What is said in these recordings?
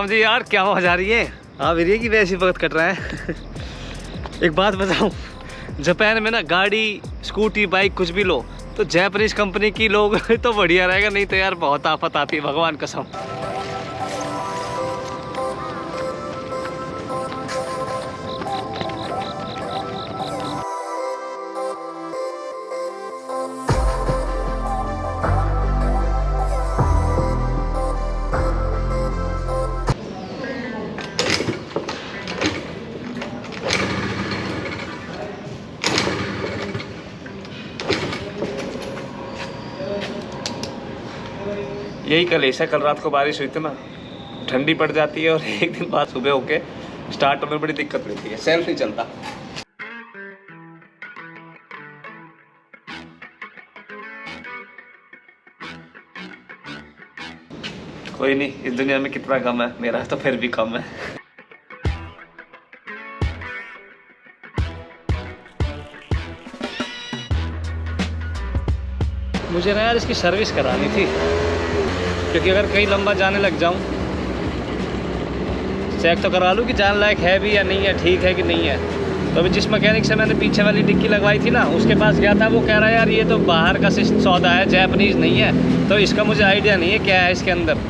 कसम जी यार क्या आवाज आ रही है। हाँ वीरिया की वैसी वक्त कट रहा है। एक बात बताऊं, जापान में ना गाड़ी स्कूटी बाइक कुछ भी लो तो जापानीज कंपनी की लोग तो बढ़िया रहेगा, नहीं तो यार बहुत आफत आती है भगवान कसम। यही कल ऐसा, कल रात को बारिश हुई थी ना, ठंडी पड़ जाती है और एक दिन बाद सुबह होके स्टार्ट होने में बड़ी दिक्कत रहती है, सेल्फ नहीं चलता। कोई नहीं, इस दुनिया में कितना कम है, मेरा तो फिर भी कम है। मुझे ना यार इसकी सर्विस करानी थी, क्योंकि अगर कहीं लंबा जाने लग जाऊं, चेक तो करा लूँ कि जान लायक है भी या नहीं है, ठीक है कि नहीं है। तो अभी जिस मैकेनिक से मैंने पीछे वाली डिक्की लगवाई थी ना, उसके पास गया था, वो कह रहा है यार ये तो बाहर का सौदा है, जापानीज़ नहीं है, तो इसका मुझे आइडिया नहीं है क्या है इसके अंदर।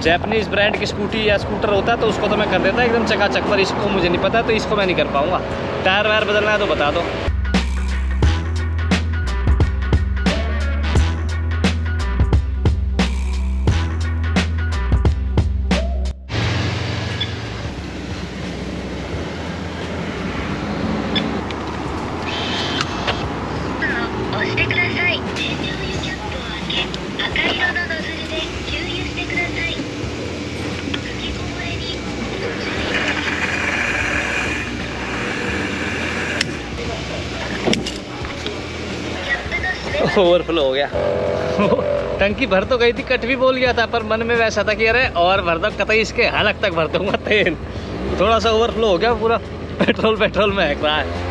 जापानीज़ ब्रांड की स्कूटी या स्कूटर होता तो उसको तो मैं कर देता एकदम चकाचक, पर इसको मुझे नहीं पता, तो इसको मैं नहीं कर पाऊँगा। टायर वायर बदलना है तो बता दो। ओवरफ्लो हो गया। टंकी भर तो गई थी, कट भी बोल गया था, पर मन में वैसा था कि अरे और भर दो, कतई इसके हलक तक भर दूंगा तेल। थोड़ा सा ओवरफ्लो हो गया, पूरा पेट्रोल में महक रहा है।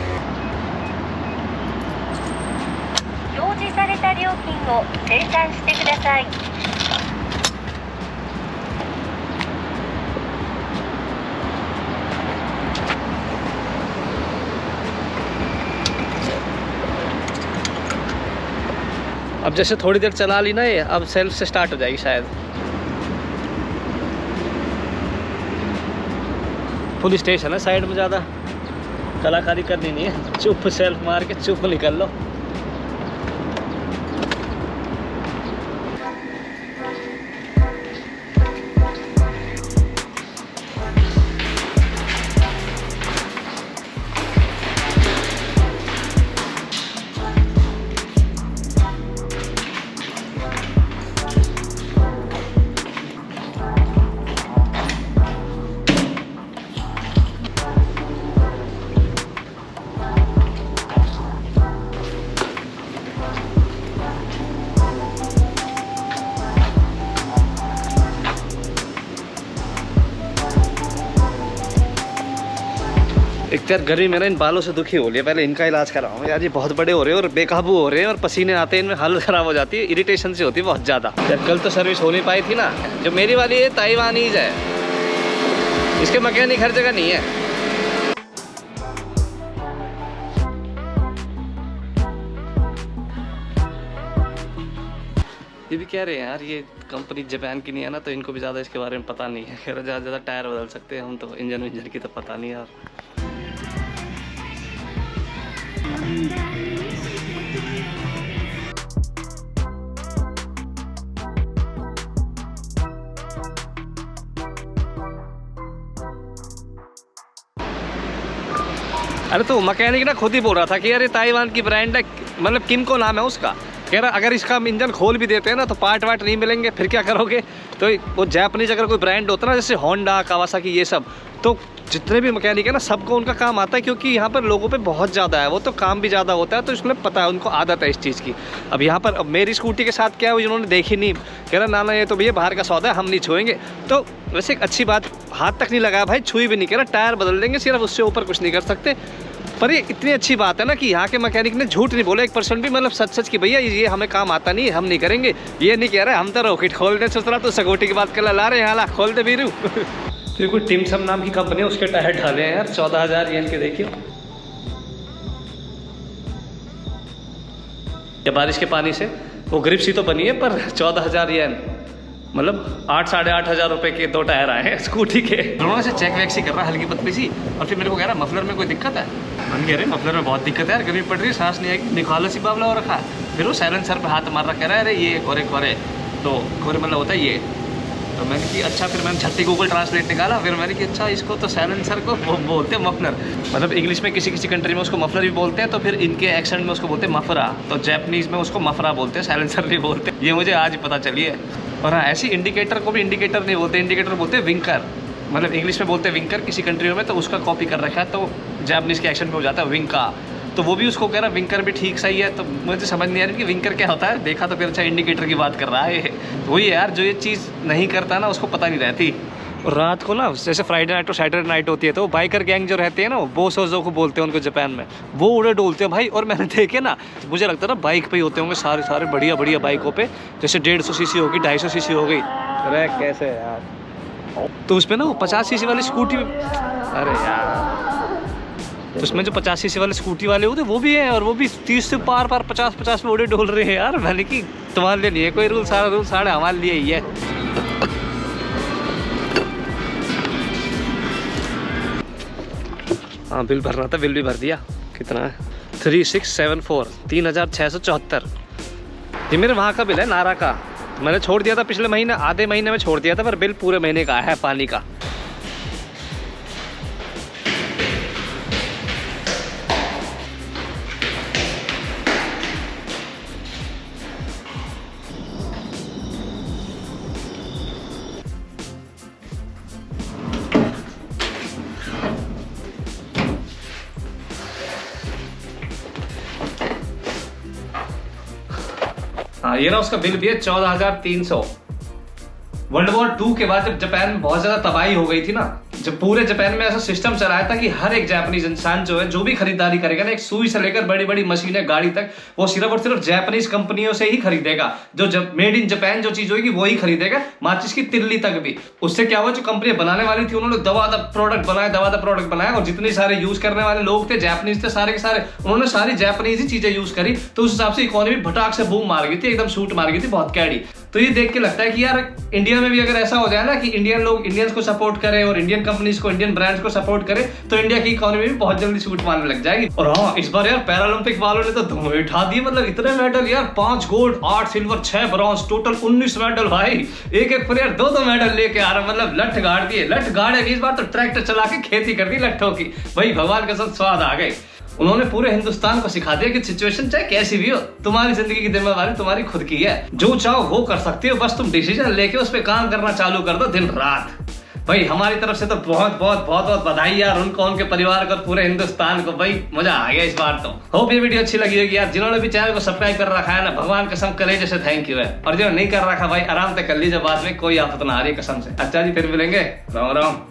अब जैसे थोड़ी देर चला ली ना ये, अब सेल्फ से स्टार्ट हो जाएगी शायद। पुलिस स्टेशन है साइड में, ज़्यादा कलाकारी करनी नहीं है, चुप सेल्फ मार के चुप निकल लो। एक तो यार गर्मी में ना इन बालों से दुखी हो लिया, पहले इनका इलाज कराऊँ यार, ये बहुत बड़े हो रहे हैं और बेकाबू हो रहे हैं और पसीने आते हैं, इनमें हालत ख़राब हो जाती है, इरिटेशन से होती है बहुत ज़्यादा। यार कल तो सर्विस हो नहीं पाई थी ना, जो मेरी वाली है ताइवानीज़ है, इसके मैकेनिक हर जगह नहीं है। ये भी कह रहे हैं यार ये कंपनी जापान की नहीं है ना, तो इनको भी ज़्यादा इसके बारे में पता नहीं है, कह रहे ज़्यादा ज़्यादा टायर बदल सकते हैं हम, तो इंजन की तो पता नहीं यार। अरे तो मैकेनिक ना खुद ही बोल रहा था कि यार ये ताइवान की ब्रांड है, मतलब किमको नाम है उसका, कह रहा अगर इसका हम इंजन खोल भी देते हैं ना तो पार्ट वार्ट नहीं मिलेंगे, फिर क्या करोगे। तो वो जापानीज अगर कोई ब्रांड होता ना, जैसे होंडा कावासाकी ये सब, तो जितने भी मैकेनिक है ना सबको उनका काम आता है, क्योंकि यहाँ पर लोगों पे बहुत ज़्यादा है, वो तो काम भी ज़्यादा होता है, तो इसमें पता है, उनको आदत है इस चीज़ की। अब यहाँ पर अब मेरी स्कूटी के साथ क्या है, इन्होंने देखी नहीं, कह रहा ना ये तो भैया बाहर का सौदा है, हम नहीं छुएंगे। तो वैसे एक अच्छी बात, हाथ तक नहीं लगाया भाई, छुई भी नहीं, कह रहा टायर बदल देंगे सिर्फ, उससे ऊपर कुछ नहीं कर सकते। पर ये इतनी अच्छी बात है ना कि यहाँ के मैकेनिक ने झूठ नहीं बोला 1% भी, मतलब सच सच कि भैया ये हमें काम आता नहीं है, हम नहीं करेंगे। ये नहीं कह रहे हम तो रॉकेट खोल दे सोच रहा तो सगोटी की बात कर ला रहे यहाँ खोल दे बीरू। तो कोई टिमसम नाम की कंपनी है, उसके टायर ढाले हैं यार 14,000 येन के। देखियो ये बारिश के पानी से वो ग्रिप सी तो बनी है, पर 14,000 येन मतलब 8-8,500 रुपए के 2 टायर आए हैं स्कूटी के। दोनों से चेक वैक सी कर रहा हल्की पतली सी, और फिर मेरे को कह रहा मफलर में कोई दिक्कत है। मन कह रहे मफलर में बहुत दिक्कत है यार, गर्मी पड़ रही है, सांस नहीं आएगी, निकालो सी बाबला हो रखा है। फिर वो साइलेंसर पे हाथ मार रहा, कह रहा है अरे ये कोरे कोरे, तो कोरे मतलब होता है ये। तो मैंने कि अच्छा, फिर मैंने झट्टी गूगल ट्रांसलेट निकाला, फिर मैंने कि अच्छा इसको तो साइलेंसर को वो बोलते हैं मफलर, मतलब इंग्लिश में किसी किसी कंट्री में उसको मफलर भी बोलते हैं, तो फिर इनके एक्सेंट में उसको बोलते हैं मफरा, तो जैपनीज में उसको मफरा बोलते हैं, साइलेंसर नहीं बोलते। ये मुझे आज ही पता चली है। और हाँ, ऐसी इंडिकेटर को भी इंडिकेटर नहीं बोलते, इंडिकेटर बोलते हैं विंकर, मतलब इंग्लिश में बोलते हैं विंकर किसी कंट्रियों में, तो उसका कॉपी कर रखा है, तो जैपनीज के एक्सेंट में हो जाता है विंका। तो वो भी उसको कह रहा विंकर भी ठीक सही है, तो मुझे समझ नहीं आ रही कि विंकर क्या होता है। देखा तो फिर अच्छा इंडिकेटर की बात कर रहा है। वही है यार, जो ये चीज़ नहीं करता ना उसको पता नहीं रहती। और रात को ना जैसे फ्राइडे नाइट और सैटरडे नाइट होती है, तो बाइकर गैंग जो रहते हैं ना, वो सोजो को बोलते हैं उनको जापान में, वो उड़े डोलते हैं भाई। और मैंने देखे ना, मुझे लगता है ना बाइक पे ही होते होंगे सारे बढ़िया बढ़िया बाइकों पे, जैसे 150 सीसी होगी, 250 सीसी हो गई। अरे कैसे यार, तो उसमें ना वो 50 सीसी वाली स्कूटी, अरे यार तो उसमें जो 50 सीसी वाले स्कूटी वाले होते वो भी है, और वो भी 30 से पार 50 पे उड़े डोल रहे हैं यार। मैंने कि तुम्हारे लिए नहीं है कोई रूल, सारा रूल साढ़े हमारे लिए ही है। हाँ बिल भरना था, बिल भी भर दिया। कितना है 3674, 3674। ये मेरे वहाँ का बिल है, नारा का। मैंने छोड़ दिया था पिछले महीने, आधे महीने में छोड़ दिया था, पर बिल पूरे महीने का है पानी का। हाँ ये ना उसका बिल भी है 14,300। वर्ल्ड वॉर 2 के बाद जब जापान में बहुत ज्यादा तबाही हो गई थी ना, जब पूरे जापान में ऐसा सिस्टम चलाया था कि हर एक जापानीज इंसान जो है, जो भी खरीदारी करेगा ना, एक सुई से लेकर बड़ी बड़ी मशीनें, गाड़ी तक, वो सिर्फ और सिर्फ जापानीज कंपनियों से ही खरीदेगा। जो मेड इन जापान जो चीज होगी वही खरीदेगा, माचिस की तिल्ली तक भी। उससे क्या हुआ, जो कंपनी बनाने वाली थी उन्होंने दवा प्रोडक्ट बनाया, और जितने सारे यूज करने वाले लोग थे जापानीज थे सारे के सारे, उन्होंने सारी जापानीज ही चीजें यूज करी। तो उस हिसाब से इकोनॉमी भटाक से बूम मार गई थी, एकदम शूट मार गई थी, बहुत कैडी। तो ये देख के लगता है कि यार इंडिया में भी अगर ऐसा हो जाए ना कि इंडियन लोग इंडियंस को सपोर्ट करें और इंडियन कंपनीज को, इंडियन ब्रांड्स को सपोर्ट करें, तो इंडिया की इकोनॉमी भी बहुत जल्दी शूट मारने लग जाएगी। और हाँ, इस बार यार पैरालंपिक वालों ने तो धूम उठा दी, मतलब इतने मेडल यार, 5 gold 8 silver 6 bronze, total 19 medal भाई। एक प्लेयर 2 मेडल लेके आ रहा, मतलब लठ गाड़ दिए। लठ गाड़े इस बार तो ट्रैक्टर चला के खेती कर दी लट्ठों की भाई, भगवान के साथ स्वाद आ गए। उन्होंने पूरे हिंदुस्तान को सिखा दिया कि सिचुएशन चाहे कैसी भी हो, तुम्हारी जिंदगी की जिम्मेदारी तुम्हारी खुद की है, जो चाहो वो कर सकते हो, बस तुम डिसीजन लेके उस पर काम करना चालू कर दो दिन रात। भाई हमारी तरफ से तो बहुत बहुत बहुत बहुत बधाई यार उनको, उनके परिवार को, पूरे हिंदुस्तान को। भाई मजा आ गया इस बार तो। होप ये वीडियो अच्छी लगी होगी यार। जिन्होंने भी चैनल को सब्सक्राइब कर रखा है ना, भगवान कसम कलेजे से थैंक यू है, और जो नहीं कर रखा भाई आराम से कर लीजिए, बाद में कोई आफत ना आ रही कसम से। अच्छा जी, फिर मिलेंगे, राम राम।